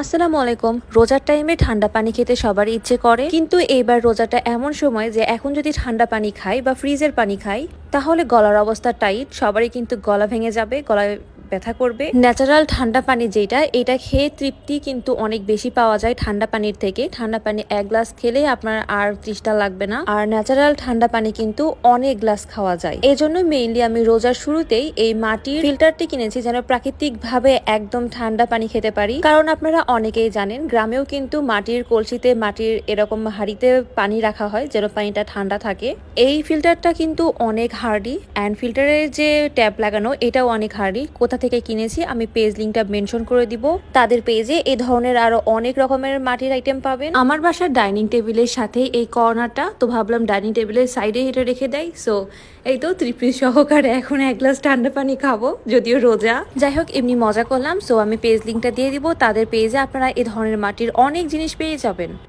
আসসালামু আলাইকুম। রোজার টাইমে ঠান্ডা পানি খেতে সবারই ইচ্ছে করে, কিন্তু এইবার রোজাটা এমন সময় যে এখন যদি ঠান্ডা পানি খাই বা ফ্রিজের পানি খাই তাহলে গলার অবস্থা টাইট, সবারই কিন্তু গলা ভেঙে যাবে, গলায় ব্যথা করবে। ন্যাচারাল ঠান্ডা পানি যেটা, এটা খেয়ে তৃপ্তি কিন্তু অনেক বেশি পাওয়া যায় ঠান্ডা পানির থেকে। ঠান্ডা পানি এক গ্লাস খেলে আপনার আর তৃষ্ণা লাগবে না, আর ন্যাচারাল ঠান্ডা পানি কিন্তু অনেক গ্লাস খাওয়া যায়। এই জন্য মেইনলি আমি রোজার শুরুতেই এই মাটির ফিল্টারটি কিনেছি, যেন প্রাকৃতিক ভাবে একদম ঠান্ডা পানি খেতে পারি। কারণ আপনারা অনেকেই জানেন, গ্রামেও কিন্তু মাটির কলসিতে, মাটির এরকম হাঁড়িতে পানি রাখা হয় যেন পানিটা ঠান্ডা থাকে। এই ফিল্টারটা কিন্তু অনেক হার্ডি, অ্যান্ড ফিল্টারের যে ট্যাপ লাগানো এটাও অনেক হার্ডি। কোথা থেকে কিনেছি আমি পেজ লিঙ্কটা মেনশন করে দিব। তাদের পেজে এই ধরনের আরো অনেক রকমের মাটির আইটেম পাবেন। আমার বাসার ডাইনিং টেবিলের সাথে এই কর্নারটা, তো ভাবলাম ডাইনিং টেবিলের সাইডে এটা রেখে দেয়। সো এই তো তৃপ্তি সহকারে এখন এক গ্লাস ঠান্ডা পানি খাবো, যদিও রোজা। যাই হোক, এমনি মজা করলাম। সো আমি পেজ লিঙ্কটা দিয়ে দিব। তাদের পেজে আপনারা এই ধরনের মাটির অনেক জিনিস পেয়ে যাবেন।